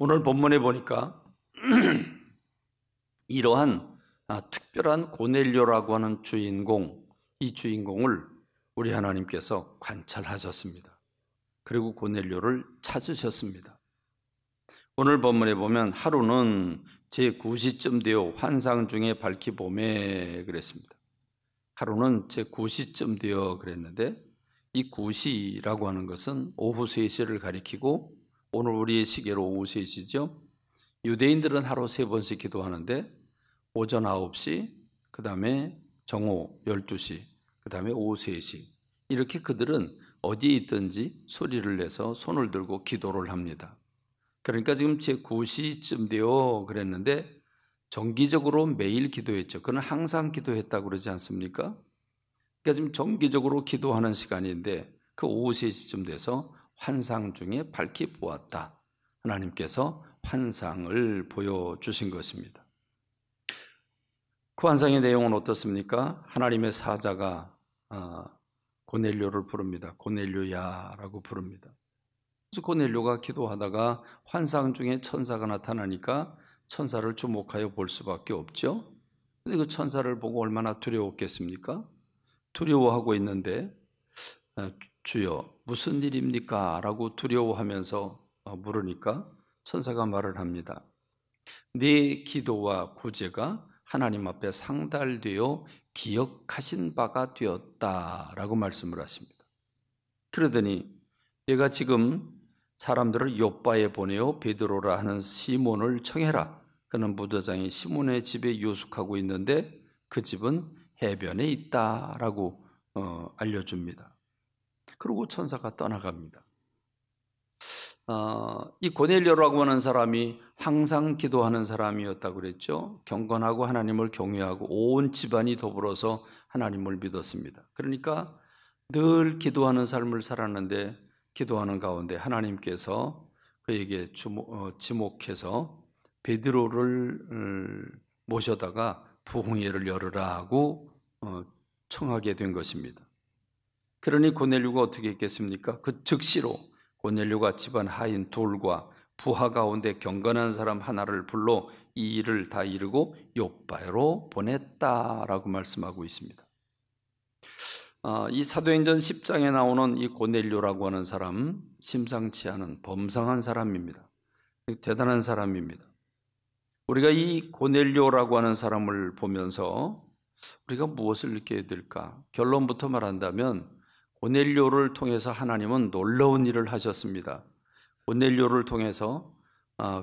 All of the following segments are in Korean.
오늘 본문에 보니까 이러한 특별한 고넬료라고 하는 주인공, 이 주인공을 우리 하나님께서 관찰하셨습니다. 그리고 고넬료를 찾으셨습니다. 오늘 본문에 보면 하루는 제9시쯤 되어 환상 중에 밝히 보매 그랬습니다. 하루는 제9시쯤 되어 그랬는데 이 9시라고 하는 것은 오후 3시를 가리키고 오늘 우리의 시계로 오후 3시죠. 유대인들은 하루 3번씩 기도하는데 오전 9시, 그 다음에 정오 12시, 그 다음에 오후 3시 이렇게 그들은 어디에 있든지 소리를 내서 손을 들고 기도를 합니다. 그러니까 지금 제9시쯤 되어 그랬는데 정기적으로 매일 기도했죠. 그는 항상 기도했다고 그러지 않습니까? 그러니까 지금 정기적으로 기도하는 시간인데 그 오후 3시쯤 돼서 환상 중에 밝히 보았다. 하나님께서 환상을 보여주신 것입니다. 그 환상의 내용은 어떻습니까? 하나님의 사자가 고넬료를 부릅니다. 고넬료야라고 부릅니다. 그래서 고넬료가 기도하다가 환상 중에 천사가 나타나니까 천사를 주목하여 볼 수밖에 없죠. 근데 그 천사를 보고 얼마나 두려웠겠습니까? 두려워하고 있는데 주여 무슨 일입니까? 라고 두려워하면서 물으니까 천사가 말을 합니다. 네 기도와 구제가 하나님 앞에 상달되어 기억하신 바가 되었다라고 말씀을 하십니다. 그러더니 내가 지금 사람들을 요빠에 보내어 베드로라 하는 시몬을 청해라. 그는 무도장이 시몬의 집에 유숙하고 있는데 그 집은 해변에 있다라고 알려줍니다. 그리고 천사가 떠나갑니다. 이 고넬료라고 하는 사람이 항상 기도하는 사람이었다고 그랬죠. 경건하고 하나님을 경외하고 온 집안이 더불어서 하나님을 믿었습니다. 그러니까 늘 기도하는 삶을 살았는데 기도하는 가운데 하나님께서 그에게 지목해서 베드로를 모셔다가 부흥회를 열으라 하고 청하게 된 것입니다. 그러니 고넬료가 어떻게 했겠습니까? 그 즉시로 고넬료가 집안 하인 둘과 부하 가운데 경건한 사람 하나를 불러 이 일을 다 이루고 요빠로 보냈다라고 말씀하고 있습니다. 이 사도행전 10장에 나오는 이 고넬료라고 하는 사람, 심상치 않은 범상한 사람입니다. 대단한 사람입니다. 우리가 이 고넬료라고 하는 사람을 보면서 우리가 무엇을 느껴야 될까? 결론부터 말한다면 고넬료를 통해서 하나님은 놀라운 일을 하셨습니다. 고넬료를 통해서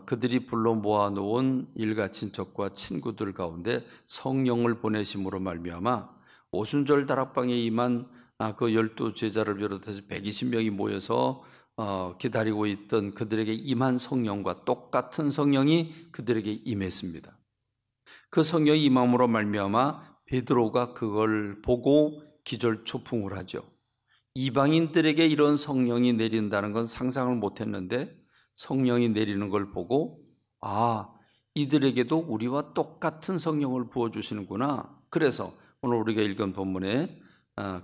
그들이 불러 모아놓은 일가 친척과 친구들 가운데 성령을 보내심으로 말미암아 오순절 다락방에 임한 그 12제자를 비롯해서 120명이 모여서 기다리고 있던 그들에게 임한 성령과 똑같은 성령이 그들에게 임했습니다. 그 성령이 임함으로 말미암아 베드로가 그걸 보고 기절초풍을 하죠. 이방인들에게 이런 성령이 내린다는 건 상상을 못했는데 성령이 내리는 걸 보고 이들에게도 우리와 똑같은 성령을 부어주시는구나. 그래서 오늘 우리가 읽은 본문에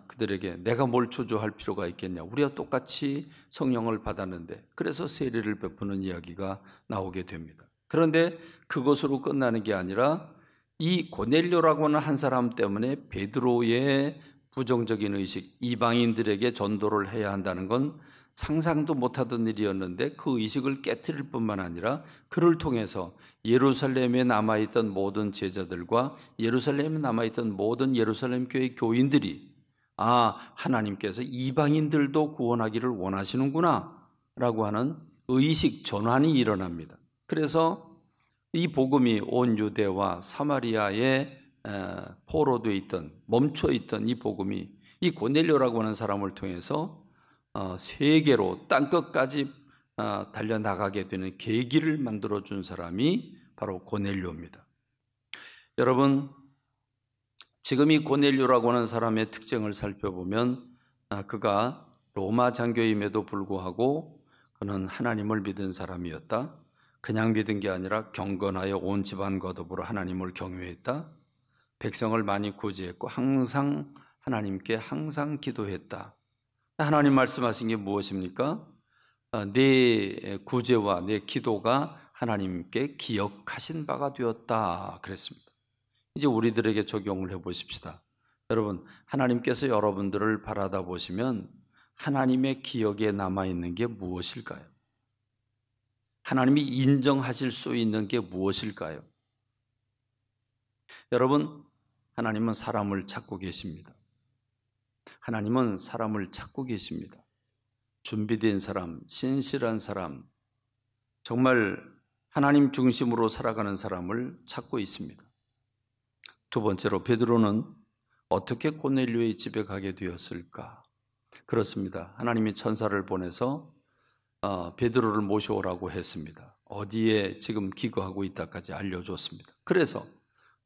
그들에게 내가 뭘 주저할 필요가 있겠냐. 우리와 똑같이 성령을 받았는데 그래서 세례를 베푸는 이야기가 나오게 됩니다. 그런데 그것으로 끝나는 게 아니라 이 고넬료라고 하는 한 사람 때문에 베드로의 부정적인 의식, 이방인들에게 전도를 해야 한다는 건 상상도 못하던 일이었는데 그 의식을 깨트릴 뿐만 아니라 그를 통해서 예루살렘에 남아있던 모든 제자들과 예루살렘에 남아있던 모든 예루살렘 교회 교인들이 하나님께서 이방인들도 구원하기를 원하시는구나 라고 하는 의식 전환이 일어납니다. 그래서 이 복음이 온 유대와 사마리아에 포로되어 있던, 멈춰 있던 이 복음이 이 고넬료라고 하는 사람을 통해서 세계로 땅끝까지 달려나가게 되는 계기를 만들어준 사람이 바로 고넬료입니다. 여러분, 지금 이 고넬료라고 하는 사람의 특징을 살펴보면 그가 로마 장교임에도 불구하고 그는 하나님을 믿은 사람이었다. 그냥 믿은 게 아니라 경건하여 온 집안과 더불어 하나님을 경외했다. 백성을 많이 구제했고 항상 하나님께 항상 기도했다. 하나님 말씀하신 게 무엇입니까? 내 구제와 내 기도가 하나님께 기억하신 바가 되었다 그랬습니다. 이제 우리들에게 적용을 해보십시다. 여러분, 하나님께서 여러분들을 바라다 보시면 하나님의 기억에 남아있는 게 무엇일까요? 하나님이 인정하실 수 있는 게 무엇일까요? 여러분, 하나님은 사람을 찾고 계십니다. 하나님은 사람을 찾고 계십니다. 준비된 사람, 신실한 사람, 정말 하나님 중심으로 살아가는 사람을 찾고 있습니다. 두 번째로 베드로는 어떻게 고넬료의 집에 가게 되었을까? 그렇습니다. 하나님이 천사를 보내서 베드로를 모셔오라고 했습니다. 어디에 지금 기거하고 있다까지 알려줬습니다. 그래서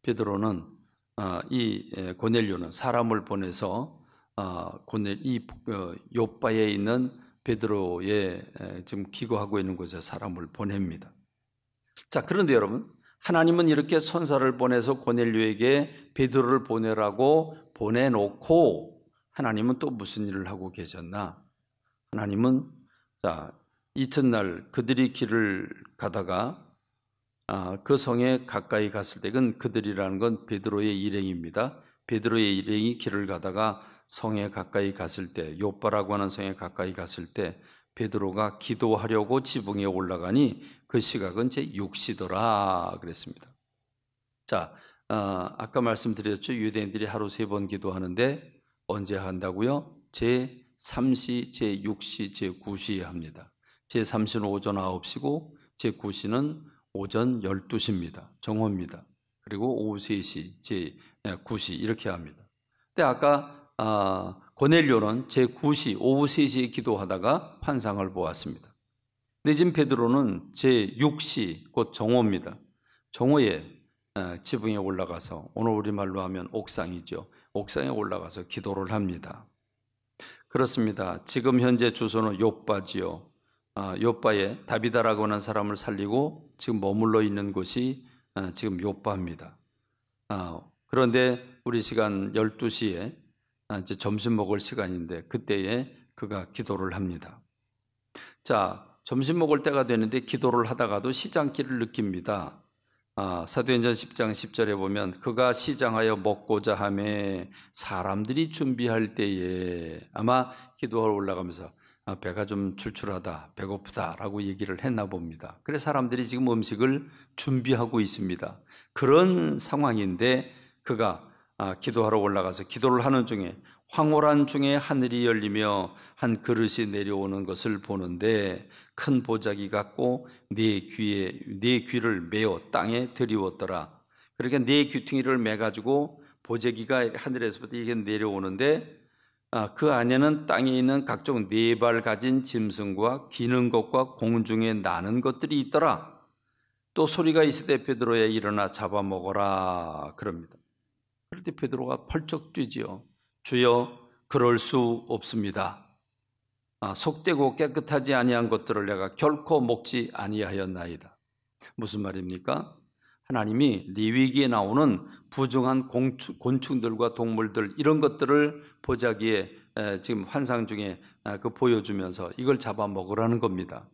베드로는 이 고넬료는 사람을 보내서 이 요빠에 있는 베드로의 지금 기거하고 있는 곳에 사람을 보냅니다. 자, 그런데 여러분, 하나님은 이렇게 천사를 보내서 고넬료에게 베드로를 보내라고 보내놓고 하나님은 또 무슨 일을 하고 계셨나? 하나님은 이튿날 그들이 길을 가다가 그 성에 가까이 갔을 때, 그건 그들이라는 건 베드로의 일행입니다. 베드로의 일행이 길을 가다가 성에 가까이 갔을 때, 요빠라고 하는 성에 가까이 갔을 때 베드로가 기도하려고 지붕에 올라가니 그 시각은 제6시더라 그랬습니다. 자, 아까 말씀드렸죠. 유대인들이 하루 3번 기도하는데 언제 한다고요? 제3시, 제6시, 제9시에 합니다. 제3시는 오전 9시고 제9시는 오전 12시입니다. 정오입니다. 그리고 오후 3시, 제9시 이렇게 합니다. 근데 아까 고넬료는 제9시, 오후 3시에 기도하다가 환상을 보았습니다. 근데 지금 베드로는 제6시, 곧 정오입니다. 정오에 지붕에 올라가서, 오늘 우리말로 하면 옥상이죠. 옥상에 올라가서 기도를 합니다. 그렇습니다. 지금 현재 주소는 요빠지요. 요빠에 다비다라고 하는 사람을 살리고 지금 머물러 있는 곳이 지금 요빠입니다. 그런데 우리 시간 12시에 이제 점심 먹을 시간인데 그때에 그가 기도를 합니다. 자, 점심 먹을 때가 되는데 기도를 하다가도 시장길을 느낍니다. 사도행전 10장 10절에 보면 그가 시장하여 먹고자 하매 사람들이 준비할 때에, 아마 기도하러 올라가면서 배가 좀 출출하다, 배고프다라고 얘기를 했나 봅니다. 그래서 사람들이 지금 음식을 준비하고 있습니다. 그런 상황인데 그가 기도하러 올라가서 기도를 하는 중에 황홀한 중에 하늘이 열리며 한 그릇이 내려오는 것을 보는데 큰 보자기 같고 네 귀를 메어 땅에 들이웠더라. 그러니까 네 귀퉁이를 매가지고 보자기가 하늘에서부터 이게 내려오는데 그 안에는 땅에 있는 각종 4발 가진 짐승과 기는 것과 공중에 나는 것들이 있더라. 또 소리가 있으되 베드로야 일어나 잡아먹어라 그럽니다. 그럴 때 베드로가 펄쩍 뛰지요. 주여, 그럴 수 없습니다. 속되고 깨끗하지 아니한 것들을 내가 결코 먹지 아니하였나이다. 무슨 말입니까? 하나님이 레위기에 나오는 부정한 곤충들과 동물들, 이런 것들을 보자기에 지금 환상 중에 보여주면서 이걸 잡아먹으라는 겁니다.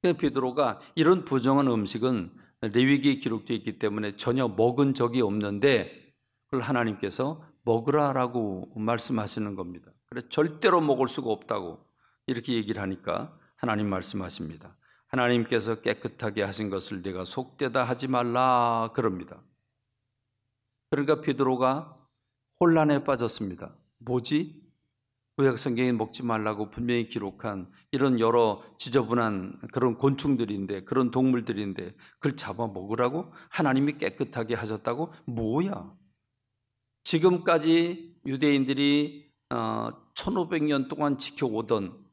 베드로가 이런 부정한 음식은 레위기에 기록되어 있기 때문에 전혀 먹은 적이 없는데 그걸 하나님께서 먹으라라고 말씀하시는 겁니다. 그래서 절대로 먹을 수가 없다고 이렇게 얘기를 하니까 하나님 말씀하십니다. 하나님께서 깨끗하게 하신 것을 내가 속되다 하지 말라 그럽니다. 그러니까 베드로가 혼란에 빠졌습니다. 뭐지? 구약 성경에 먹지 말라고 분명히 기록한 이런 여러 지저분한 그런 곤충들인데, 그런 동물들인데 그걸 잡아 먹으라고? 하나님이 깨끗하게 하셨다고? 뭐야? 지금까지 유대인들이 1500년 동안 지켜오던,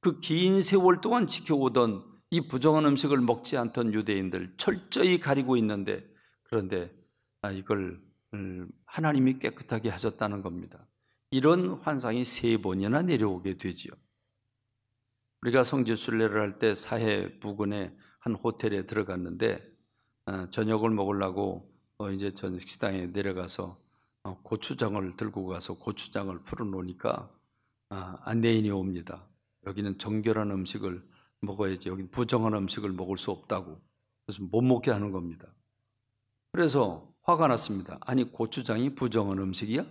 그 긴 세월 동안 지켜오던 이 부정한 음식을 먹지 않던 유대인들 철저히 가리고 있는데, 그런데 이걸 하나님이 깨끗하게 하셨다는 겁니다. 이런 환상이 3번이나 내려오게 되지요. 우리가 성지순례를 할 때 사해 부근에 한 호텔에 들어갔는데 저녁을 먹으려고 이제 저녁 식당에 내려가서 고추장을 들고 가서 고추장을 풀어 놓으니까 안내인이 옵니다. 여기는 정결한 음식을 먹어야지 여기 부정한 음식을 먹을 수 없다고. 그래서 못 먹게 하는 겁니다. 그래서 화가 났습니다. 아니 고추장이 부정한 음식이야?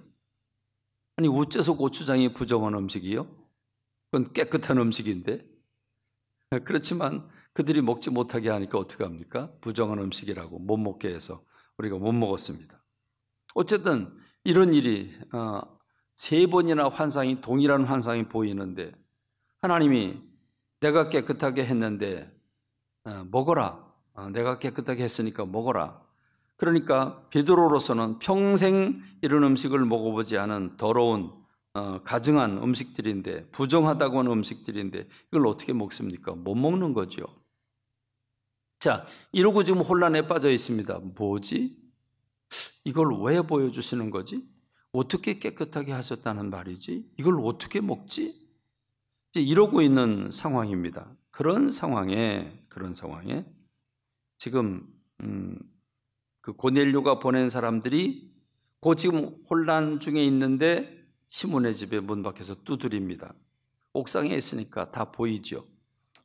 아니 어째서 고추장이 부정한 음식이요? 그건 깨끗한 음식인데. 그렇지만 그들이 먹지 못하게 하니까 어떻게 합니까? 부정한 음식이라고 못 먹게 해서 우리가 못 먹었습니다. 어쨌든 이런 일이 3번이나 환상이 동일한 환상이 보이는데 하나님이 내가 깨끗하게 했는데 먹어라. 내가 깨끗하게 했으니까 먹어라. 그러니까 베드로로서는 평생 이런 음식을 먹어보지 않은 더러운 가증한 음식들인데 부정하다고 하는 음식들인데 이걸 어떻게 먹습니까? 못 먹는 거죠. 자, 이러고 지금 혼란에 빠져 있습니다. 뭐지? 이걸 왜 보여주시는 거지? 어떻게 깨끗하게 하셨다는 말이지? 이걸 어떻게 먹지? 이제 이러고 있는 상황입니다. 그런 상황에 지금 그 고넬료가 보낸 사람들이 그 지금 혼란 중에 있는데 시몬의 집에 문 밖에서 두드립니다. 옥상에 있으니까 다 보이죠.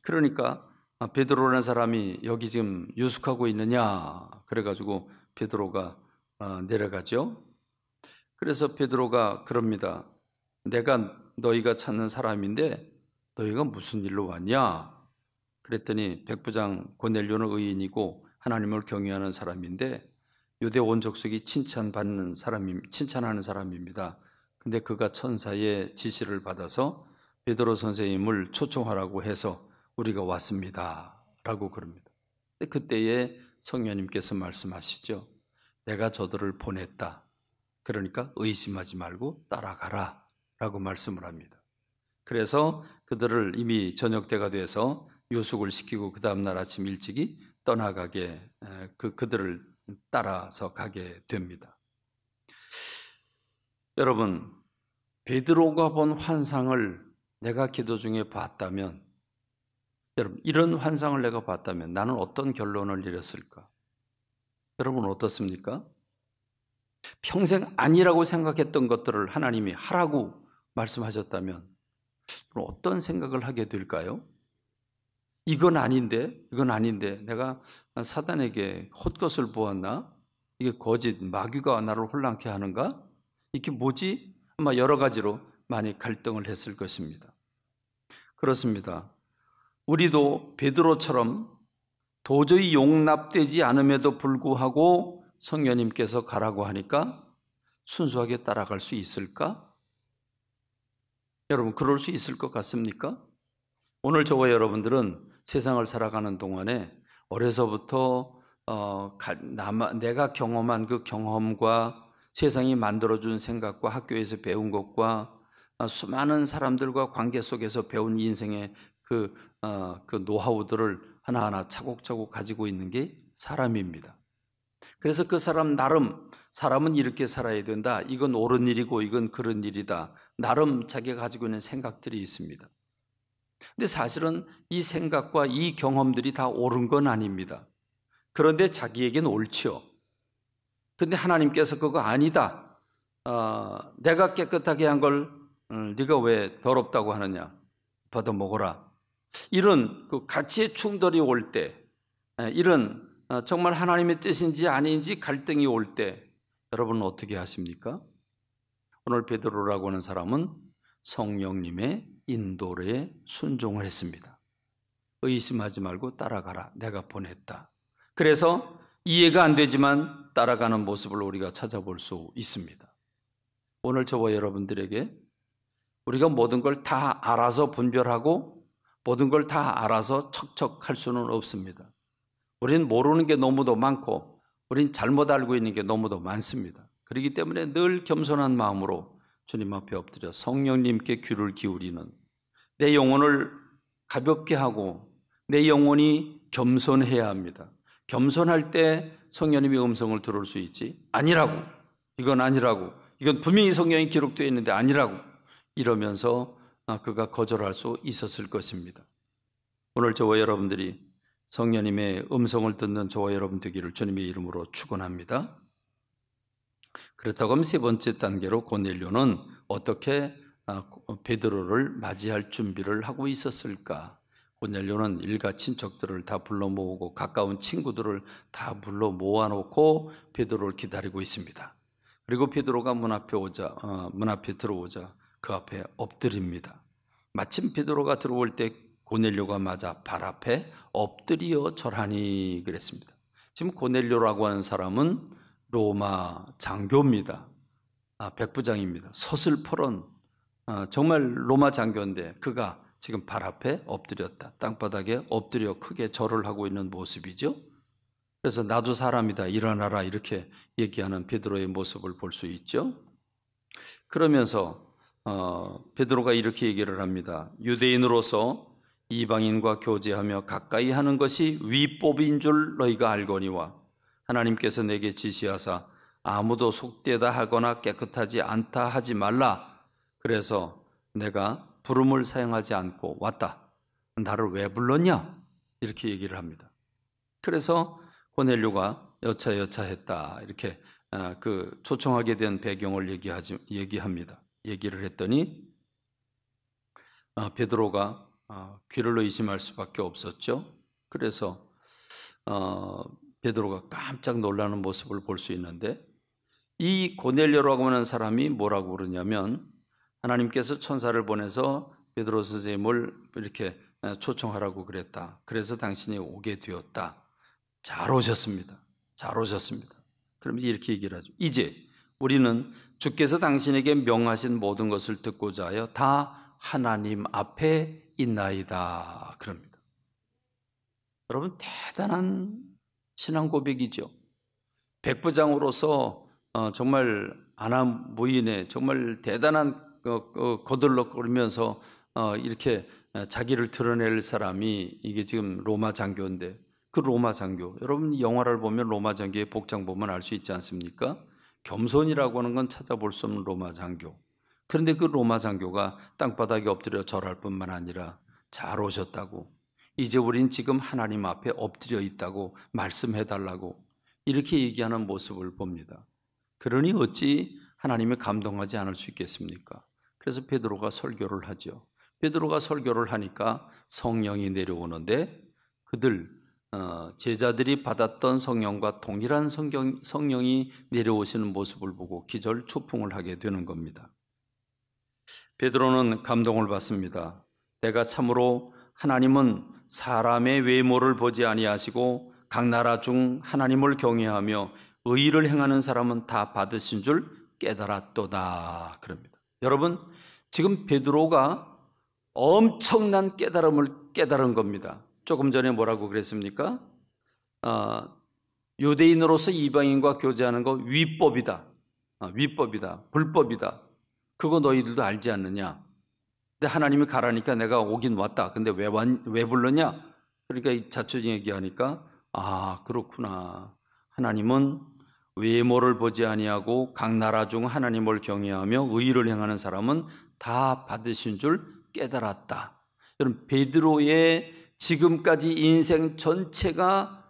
그러니까 베드로라는 사람이 여기 지금 유숙하고 있느냐 그래가지고 베드로가 내려가죠. 그래서 베드로가 그럽니다. 내가 너희가 찾는 사람인데 너희가 무슨 일로 왔냐? 그랬더니 백부장 고넬료는 의인이고 하나님을 경외하는 사람인데 유대 온 족속이 칭찬하는 사람입니다. 근데 그가 천사의 지시를 받아서 베드로 선생님을 초청하라고 해서 우리가 왔습니다. 라고 그럽니다. 그때에 성령님께서 말씀하시죠. 내가 저들을 보냈다. 그러니까 의심하지 말고 따라가라. 라고 말씀을 합니다. 그래서 그들을 이미 저녁 때가 돼서 요숙을 시키고 그 다음날 아침 일찍이 떠나가게 그들을 따라서 가게 됩니다. 여러분, 베드로가 본 환상을 내가 기도 중에 봤다면, 여러분 이런 환상을 내가 봤다면 나는 어떤 결론을 내렸을까? 여러분 어떻습니까? 평생 아니라고 생각했던 것들을 하나님이 하라고 말씀하셨다면 어떤 생각을 하게 될까요? 이건 아닌데 내가 사단에게 헛것을 보았나? 이게 거짓, 마귀가 나를 혼란케 하는가? 이게 뭐지? 아마 여러 가지로 많이 갈등을 했을 것입니다. 그렇습니다. 우리도 베드로처럼 도저히 용납되지 않음에도 불구하고 성령님께서 가라고 하니까 순수하게 따라갈 수 있을까? 여러분 그럴 수 있을 것 같습니까? 오늘 저와 여러분들은 세상을 살아가는 동안에 어려서부터 내가 경험한 그 경험과 세상이 만들어준 생각과 학교에서 배운 것과 수많은 사람들과 관계 속에서 배운 인생의 그 노하우들을 하나하나 차곡차곡 가지고 있는 게 사람입니다. 그래서 그 사람 나름 사람은 이렇게 살아야 된다. 이건 옳은 일이고 이건 그런 일이다. 나름 자기가 가지고 있는 생각들이 있습니다. 근데 사실은 이 생각과 이 경험들이 다 옳은 건 아닙니다. 그런데 자기에겐 옳지요. 근데 하나님께서 그거 아니다. 내가 깨끗하게 한 걸 네가 왜 더럽다고 하느냐. 받아 먹어라. 이런 그 가치의 충돌이 올 때, 이런 정말 하나님의 뜻인지 아닌지 갈등이 올 때 여러분은 어떻게 하십니까? 오늘 베드로라고 하는 사람은 성령님의 인도에 순종을 했습니다. 의심하지 말고 따라가라. 내가 보냈다. 그래서 이해가 안 되지만 따라가는 모습을 우리가 찾아볼 수 있습니다. 오늘 저와 여러분들에게 우리가 모든 걸 다 알아서 분별하고 모든 걸 다 알아서 척척할 수는 없습니다. 우리는 모르는 게 너무도 많고 우린 잘못 알고 있는 게 너무도 많습니다. 그렇기 때문에 늘 겸손한 마음으로 주님 앞에 엎드려 성령님께 귀를 기울이는 내 영혼을 가볍게 하고 내 영혼이 겸손해야 합니다. 겸손할 때 성령님의 음성을 들을 수 있지 아니라고 이건 아니라고 이건 분명히 성경에 기록되어 있는데 아니라고 이러면서 그가 거절할 수 있었을 것입니다. 오늘 저와 여러분들이 성령님의 음성을 듣는 저와 여러분 되기를 주님의 이름으로 축원합니다. 그렇다고 하면 세 번째 단계로 고넬료는 어떻게 베드로를 맞이할 준비를 하고 있었을까? 고넬료는 일가 친척들을 다 불러 모으고 가까운 친구들을 다 불러 모아놓고 베드로를 기다리고 있습니다. 그리고 베드로가 문 앞에 들어오자 그 앞에 엎드립니다. 마침 베드로가 들어올 때 고넬료가 맞아 발 앞에 엎드려 절하니 그랬습니다. 지금 고넬료라고 하는 사람은 로마 장교입니다. 백부장입니다. 서슬퍼런 정말 로마 장교인데 그가 지금 발 앞에 엎드렸다. 땅바닥에 엎드려 크게 절을 하고 있는 모습이죠. 그래서 나도 사람이다 일어나라 이렇게 얘기하는 베드로의 모습을 볼 수 있죠. 그러면서 베드로가 이렇게 얘기를 합니다. 유대인으로서 이방인과 교제하며 가까이 하는 것이 위법인 줄 너희가 알거니와 하나님께서 내게 지시하사 아무도 속되다 하거나 깨끗하지 않다 하지 말라. 그래서 내가 부름을 사용하지 않고 왔다. 나를 왜 불렀냐? 이렇게 얘기를 합니다. 그래서 고넬료가 여차여차했다. 이렇게 그 초청하게 된 배경을 얘기합니다. 얘기를 했더니 베드로가 귀를 의심할 수밖에 없었죠. 그래서 베드로가 깜짝 놀라는 모습을 볼 수 있는데 이 고넬료라고 하는 사람이 뭐라고 그러냐면 하나님께서 천사를 보내서 베드로 선생님을 이렇게 초청하라고 그랬다. 그래서 당신이 오게 되었다. 잘 오셨습니다. 잘 오셨습니다. 그러면서 이렇게 얘기를 하죠. 이제 우리는 주께서 당신에게 명하신 모든 것을 듣고자 하여 다 하나님 앞에 있나이다. 그럽니다. 여러분 대단한 신앙 고백이죠. 백부장으로서 정말 아나무인의 정말 대단한 거들럭거리면서 이렇게 자기를 드러낼 사람이 이게 지금 로마 장교인데 그 로마 장교 여러분 영화를 보면 로마 장교의 복장 보면 알 수 있지 않습니까? 겸손이라고 하는 건 찾아볼 수 없는 로마 장교. 그런데 그 로마 장교가 땅바닥에 엎드려 절할 뿐만 아니라 잘 오셨다고 이제 우린 지금 하나님 앞에 엎드려 있다고 말씀해달라고 이렇게 얘기하는 모습을 봅니다. 그러니 어찌 하나님이 감동하지 않을 수 있겠습니까? 그래서 베드로가 설교를 하죠. 베드로가 설교를 하니까 성령이 내려오는데 그들 제자들이 받았던 성령과 동일한 성령이 내려오시는 모습을 보고 기절초풍을 하게 되는 겁니다. 베드로는 감동을 받습니다. 내가 참으로 하나님은 사람의 외모를 보지 아니하시고 각 나라 중 하나님을 경외하며 의를 행하는 사람은 다 받으신 줄 깨달았도다. 그럽니다. 여러분 지금 베드로가 엄청난 깨달음을 깨달은 겁니다. 조금 전에 뭐라고 그랬습니까? 유대인으로서 이방인과 교제하는 거 위법이다. 위법이다. 불법이다. 그거 너희들도 알지 않느냐? 근데 하나님이 가라니까 내가 오긴 왔다. 근데 왜 불렀냐? 그러니까 자초지 얘기하니까 그렇구나. 하나님은 외모를 보지 아니하고 각 나라 중 하나님을 경외하며 의를 행하는 사람은 다 받으신 줄 깨달았다. 여러분 베드로의 지금까지 인생 전체가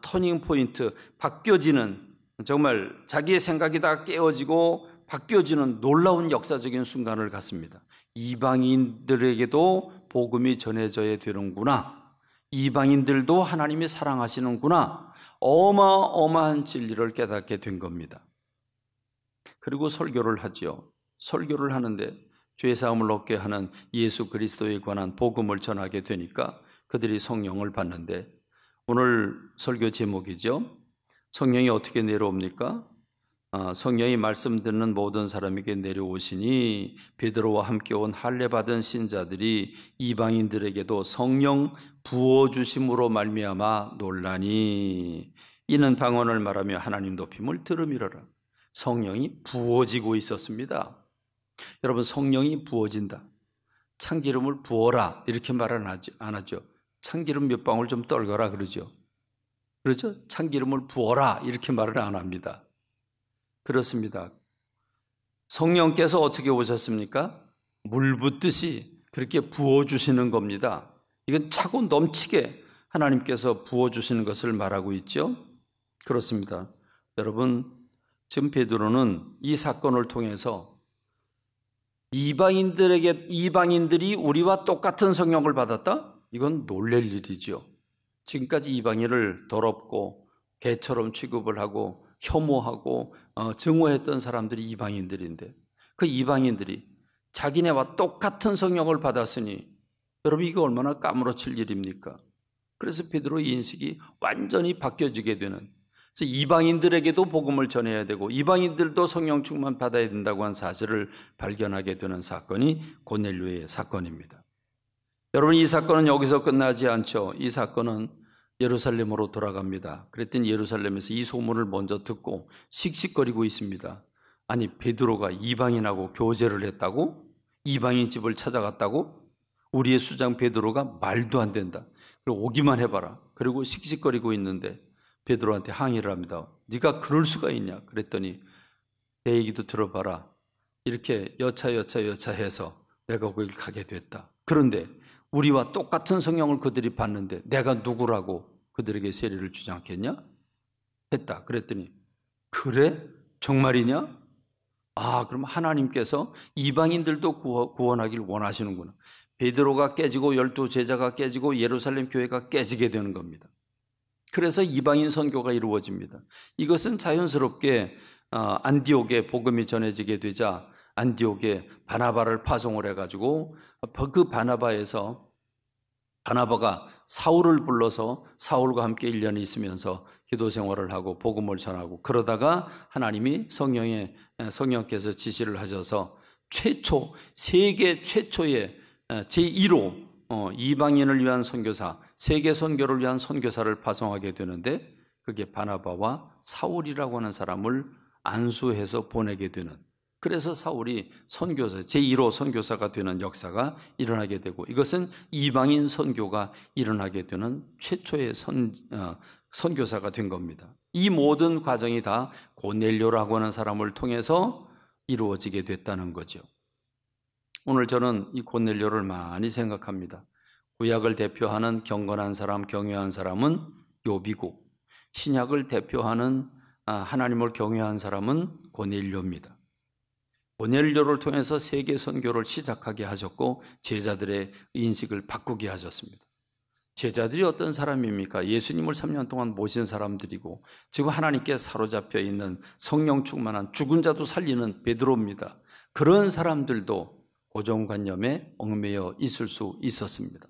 터닝 포인트, 바뀌어지는 정말 자기의 생각이 다 깨어지고 바뀌어지는 놀라운 역사적인 순간을 갖습니다. 이방인들에게도 복음이 전해져야 되는구나. 이방인들도 하나님이 사랑하시는구나. 어마어마한 진리를 깨닫게 된 겁니다. 그리고 설교를 하죠. 설교를 하는데 죄사함을 얻게 하는 예수 그리스도에 관한 복음을 전하게 되니까 그들이 성령을 받는데 오늘 설교 제목이죠. 성령이 어떻게 내려옵니까? 성령이 말씀 듣는 모든 사람에게 내려오시니 베드로와 함께 온 할례 받은 신자들이 이방인들에게도 성령 부어주심으로 말미암아 놀라니 이는 방언을 말하며 하나님 높임을 들음이로라. 성령이 부어지고 있었습니다. 여러분 성령이 부어진다. 참기름을 부어라 이렇게 말은 안 하죠. 참기름 몇 방울 좀 떨거라 그러죠. 그렇죠? 참기름을 부어라 이렇게 말을 안 합니다. 그렇습니다. 성령께서 어떻게 오셨습니까? 물 붓듯이 그렇게 부어주시는 겁니다. 이건 차고 넘치게 하나님께서 부어주시는 것을 말하고 있죠. 그렇습니다. 여러분 지금 베드로는 이 사건을 통해서 이방인들이 우리와 똑같은 성령을 받았다? 이건 놀랄 일이죠. 지금까지 이방인을 더럽고 개처럼 취급을 하고 혐오하고 증오했던 사람들이 이방인들인데, 그 이방인들이 자기네와 똑같은 성령을 받았으니 여러분, 이거 얼마나 까무러칠 일입니까? 그래서 베드로의 인식이 완전히 바뀌어지게 되는, 그래서 이방인들에게도 복음을 전해야 되고 이방인들도 성령 충만 받아야 된다고 한 사실을 발견하게 되는 사건이 고넬료의 사건입니다. 여러분, 이 사건은 여기서 끝나지 않죠. 이 사건은 예루살렘으로 돌아갑니다. 그랬더니 예루살렘에서 이 소문을 먼저 듣고 씩씩거리고 있습니다. 아니, 베드로가 이방인하고 교제를 했다고? 이방인 집을 찾아갔다고? 우리의 수장 베드로가 말도 안 된다. 그리고 오기만 해봐라. 그리고 씩씩거리고 있는데 베드로한테 항의를 합니다. 네가 그럴 수가 있냐? 그랬더니 내 얘기도 들어봐라. 이렇게 여차해서 내가 거길 가게 됐다. 그런데 우리와 똑같은 성령을 그들이 받는데 내가 누구라고 그들에게 세례를 주장했냐? 했다. 그랬더니 그래? 정말이냐? 아, 그럼 하나님께서 이방인들도 구원하길 원하시는구나. 베드로가 깨지고 12 제자가 깨지고 예루살렘 교회가 깨지게 되는 겁니다. 그래서 이방인 선교가 이루어집니다. 이것은 자연스럽게 안디옥에 복음이 전해지게 되자 안디옥에 바나바를 파송을 해가지고 그 바나바가 사울을 불러서 사울과 함께 1년 있으면서 기도 생활을 하고 복음을 전하고, 그러다가 하나님이 성령께서 지시를 하셔서 세계 최초의 제1호 이방인을 위한 선교사, 세계 선교를 위한 선교사를 파송하게 되는데, 그게 바나바와 사울이라고 하는 사람을 안수해서 보내게 되는, 그래서 사울이 선교사, 제1호 선교사가 되는 역사가 일어나게 되고, 이것은 이방인 선교가 일어나게 되는 최초의 선교사가 된 겁니다. 이 모든 과정이 다 고넬료라고 하는 사람을 통해서 이루어지게 됐다는 거죠. 오늘 저는 이 고넬료를 많이 생각합니다. 구약을 대표하는 경건한 사람, 경외한 사람은 욥이고, 신약을 대표하는 하나님을 경외한 사람은 고넬료입니다. 고넬료를 통해서 세계 선교를 시작하게 하셨고 제자들의 인식을 바꾸게 하셨습니다. 제자들이 어떤 사람입니까? 예수님을 3년 동안 모신 사람들이고 지금 하나님께 사로잡혀 있는 성령 충만한 죽은 자도 살리는 베드로입니다. 그런 사람들도 고정관념에 얽매여 있을 수 있었습니다.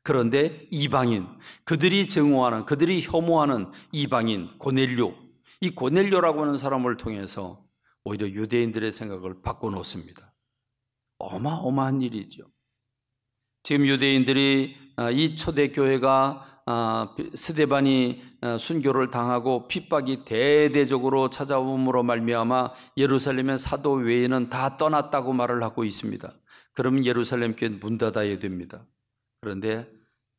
그런데 이방인, 그들이 증오하는, 그들이 혐오하는 이방인 고넬료, 이 고넬료라고 하는 사람을 통해서 오히려 유대인들의 생각을 바꿔놓습니다. 어마어마한 일이죠. 지금 유대인들이 이 초대교회가 스데반이 순교를 당하고 핍박이 대대적으로 찾아옴으로 말미암아 예루살렘의 사도 외에는 다 떠났다고 말을 하고 있습니다. 그러면 예루살렘 교회는 문 닫아야 됩니다. 그런데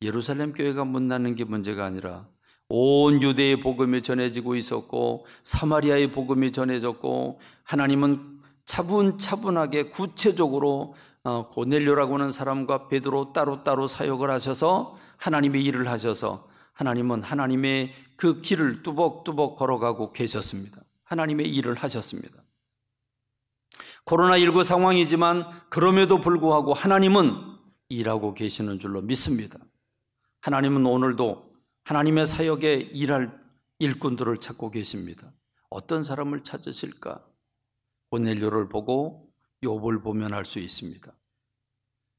예루살렘 교회가 문 닫는 게 문제가 아니라 온 유대의 복음이 전해지고 있었고 사마리아의 복음이 전해졌고, 하나님은 차분차분하게 구체적으로 고넬료라고 하는 사람과 베드로 따로따로 사역을 하셔서 하나님의 일을 하셔서 하나님은 하나님의 그 길을 뚜벅뚜벅 걸어가고 계셨습니다. 하나님의 일을 하셨습니다. 코로나19 상황이지만 그럼에도 불구하고 하나님은 일하고 계시는 줄로 믿습니다. 하나님은 오늘도 하나님의 사역에 일할 일꾼들을 찾고 계십니다. 어떤 사람을 찾으실까? 고넬료를 보고 욥을 보면 알 수 있습니다.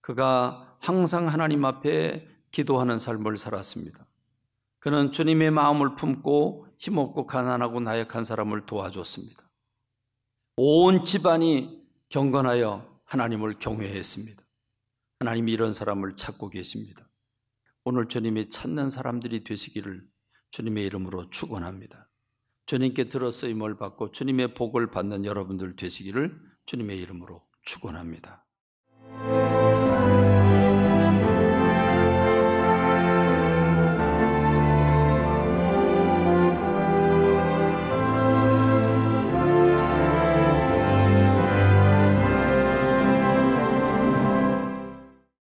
그가 항상 하나님 앞에 기도하는 삶을 살았습니다. 그는 주님의 마음을 품고 힘없고 가난하고 나약한 사람을 도와줬습니다. 온 집안이 경건하여 하나님을 경외했습니다. 하나님이 이런 사람을 찾고 계십니다. 오늘 주님이 찾는 사람들이 되시기를 주님의 이름으로 축원합니다. 주님께 들어쓰임을 받고 주님의 복을 받는 여러분들 되시기를 주님의 이름으로 축원합니다.